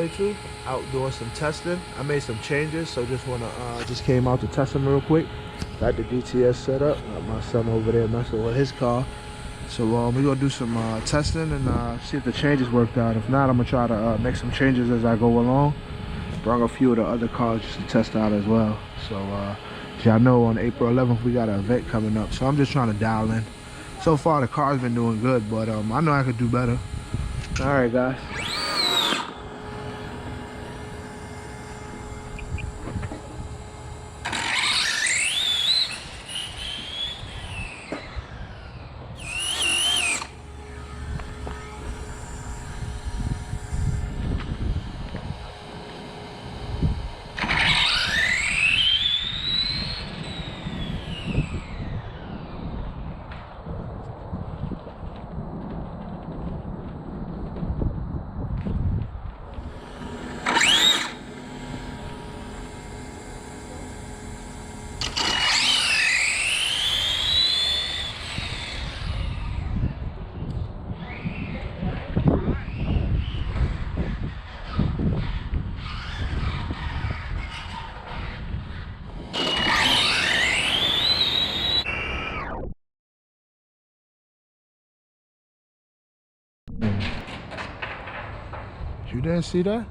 2022. Out doing some testing. I made some changes, so just came out to test them real quick. Got the DTS set up. Got my son over there messing with his car. So we're gonna do some testing and see if the changes worked out. If not, I'm gonna try to make some changes as I go along. Brought a few of the other cars just to test out as well. So as y'all know, on April 11th we got an event coming up. So I'm just trying to dial in. So far the car's been doing good, but I know I could do better. All right, guys. You didn't see that?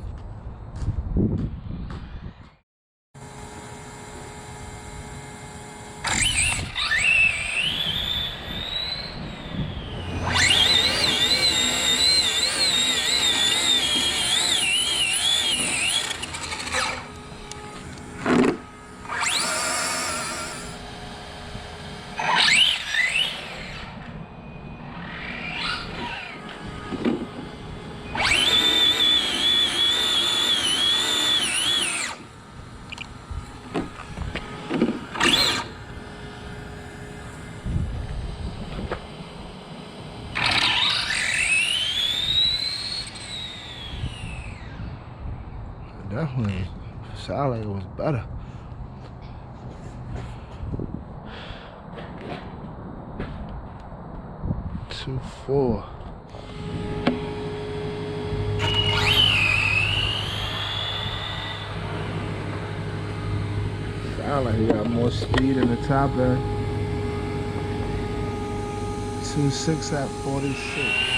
Definitely sounded like it was better. Two, 4. Sound like he got more speed in the top end. 2.6 at 46.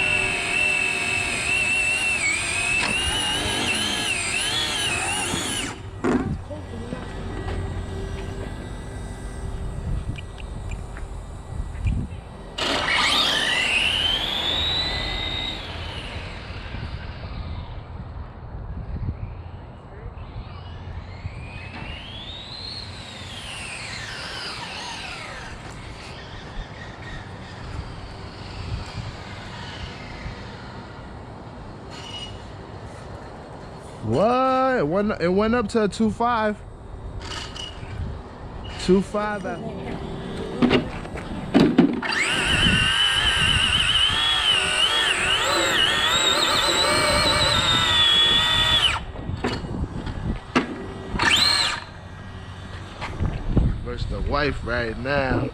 What? It went up to 2.5. 2.5 at versus the wife right now.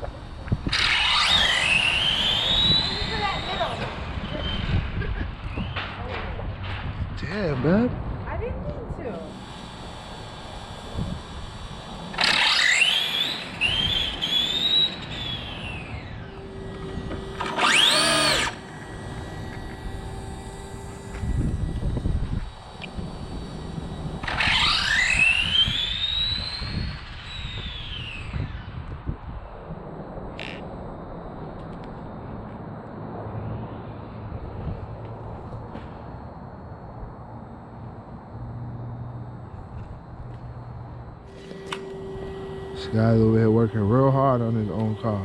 Damn, man. I didn't mean to. This guy's over here working real hard on his own car.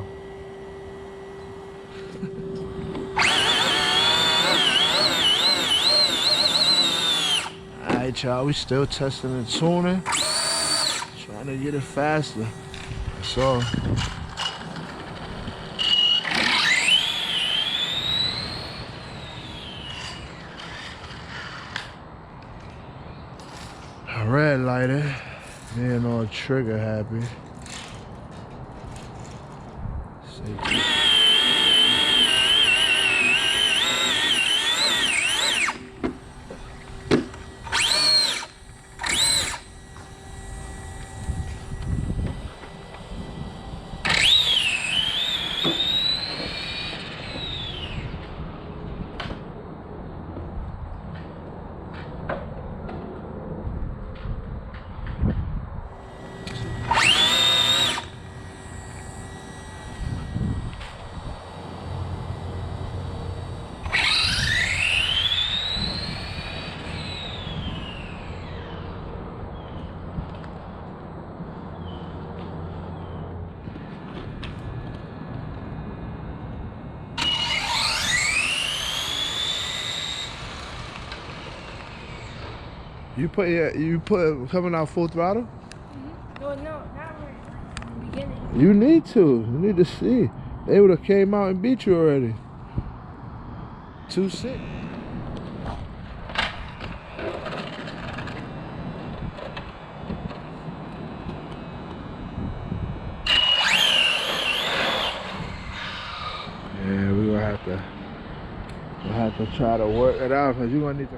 Alright, y'all, we still testing and tuning. Trying to get it faster. That's all. Red lighted. Being all trigger happy. Safety. You put coming out full throttle? Well, no, not right in the beginning. You need to. You need to see. They would have came out and beat you already. 2-6. Yeah, we'll have to try to work it out because you're gonna need to.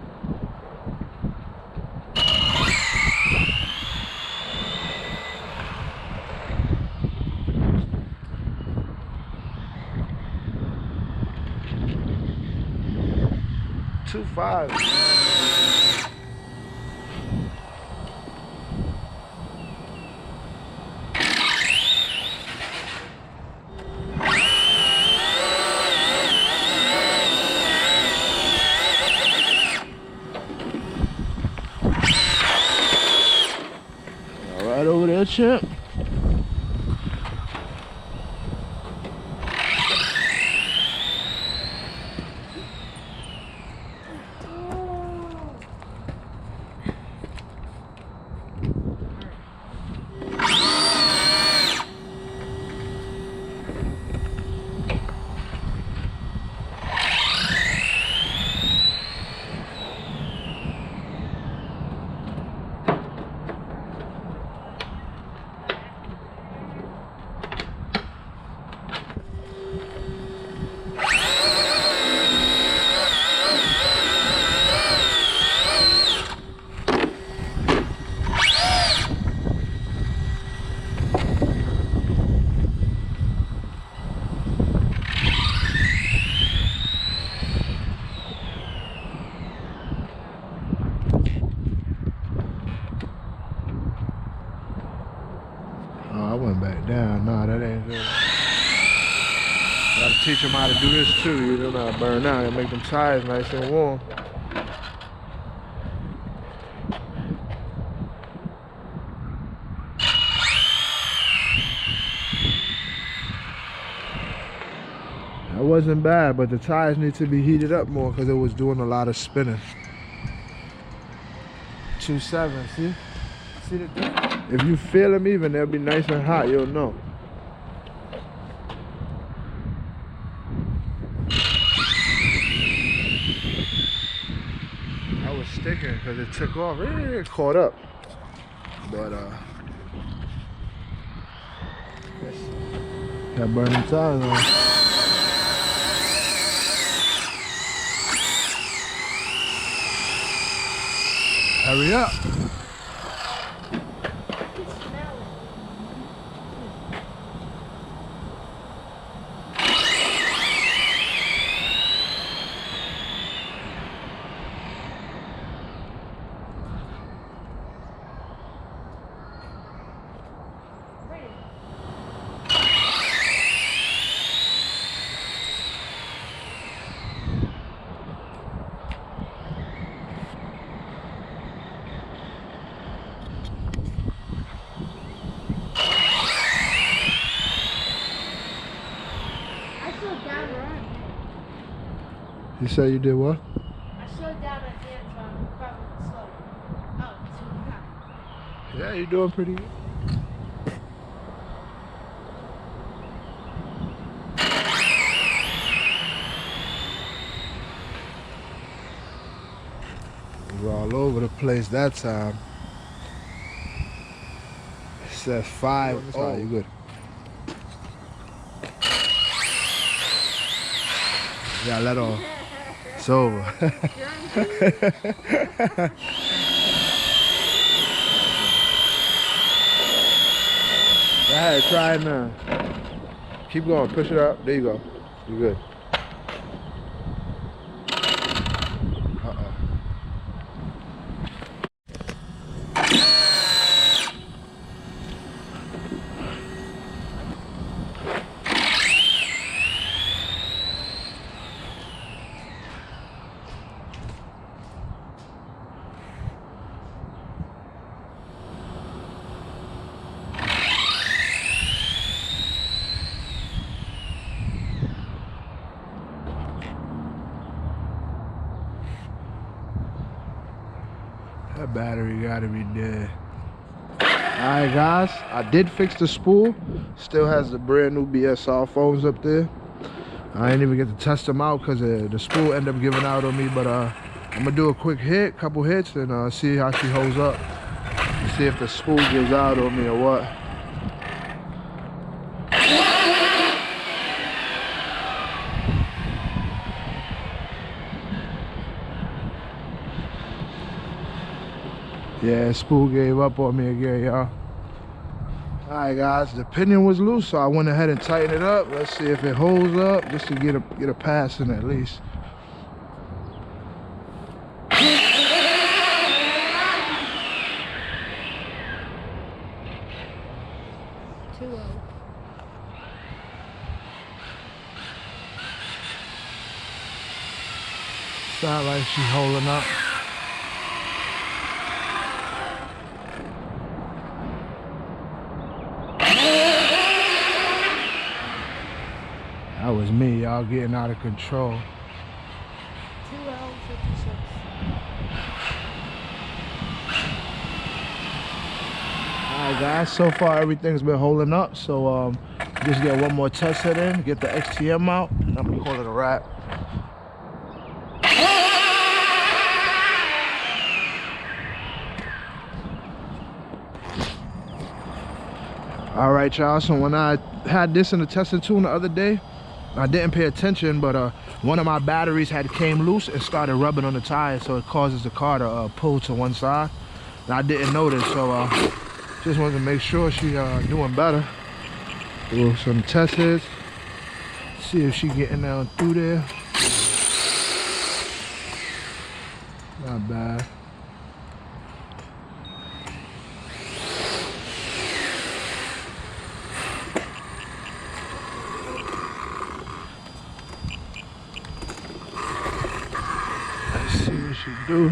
Two five. All right over there, champ. Oh, I went back down. No, that ain't good. Gotta teach them how to do this too. You know, not burn out and make them tires nice and warm. That wasn't bad, but the tires need to be heated up more because it was doing a lot of spinning. 2.7, see? See the difference? If you feel them even, they'll be nice and hot, you'll know. I was sticking because it took off. It caught up. But, got burning tires on. Hurry up. You say you did what? I slowed down at the end so I'm probably slow. Oh, too high. Yeah, you're doing pretty good. We were all over the place that time. It says 5. Oh, you good. Yeah, let off. It's over. Go ahead, try it now. Keep going, push it up. There you go. You're good. That battery gotta be dead. Alright guys, I did fix the spool. Still has the brand new BSR phones up there. I didn't even get to test them out because the spool ended up giving out on me. But I'm gonna do a quick couple hits, and see how she holds up. See if the spool gives out on me or what. Yeah, spool gave up on me again, y'all. Alright guys, the pinion was loose, so I went ahead and tightened it up. Let's see if it holds up, just to get a pass in at least. Sound like she's holding up. That was me, y'all, getting out of control. 2L56. Alright guys, so far everything's been holding up. So just get one more test hit in, get the XTM out, and I'm gonna call it a wrap. Alright y'all, so when I had this in the testing tune the other day, I didn't pay attention, but one of my batteries came loose and started rubbing on the tire, so it causes the car to pull to one side. And I didn't notice, so just wanted to make sure she's doing better. Do some test hits, see if she's getting down through there. Not bad. See what she do.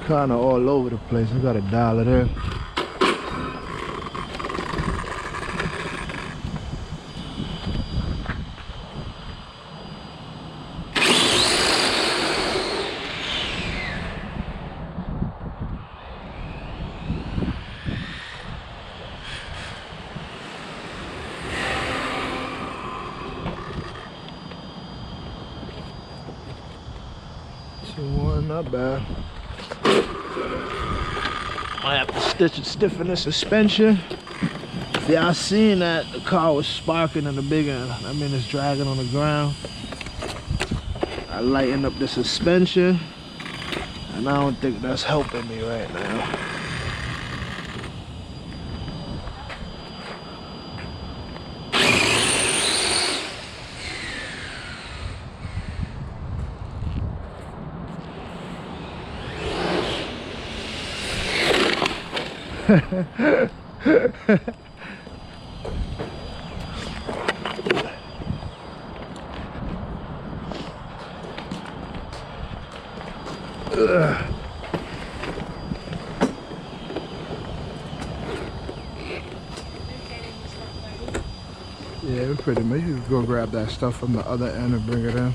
Kind of all over the place. I gotta dial it in. Not bad. Might have to stiffen the suspension. If y'all seen that, the car was sparking in the big end. I mean, it's dragging on the ground. I lightened up the suspension, and I don't think that's helping me right now. Yeah, pretty much. You can go grab that stuff from the other end and bring it in.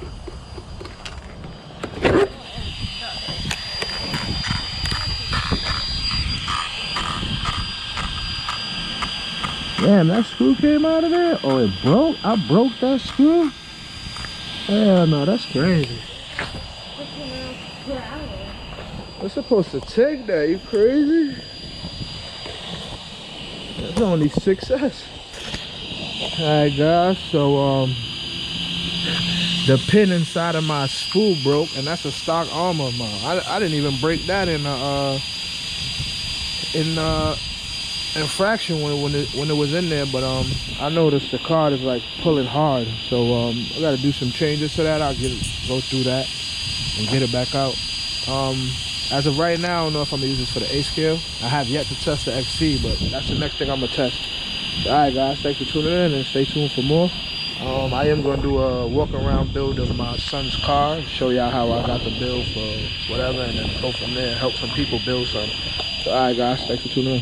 Damn, that screw came out of there? Oh, it broke? I broke that screw? Hell no, that's crazy. We're supposed to take that, you crazy? That's only 6S. Alright guys, so the pin inside of my spool broke, and that's a stock Armor mount. I didn't even break that in infraction when it was in there, but I noticed the card is like pulling hard, so I gotta do some changes to that. I'll go through that and get it back out. As of right now, I don't know if I'm gonna use this for the A scale. I have yet to test the XC, but that's the next thing I'm gonna test. Alright guys, thanks for tuning in and stay tuned for more. I am gonna do a walk around build of my son's car, show y'all how I got the build for whatever, and then go from there and help some people build something. So alright guys, thanks for tuning in.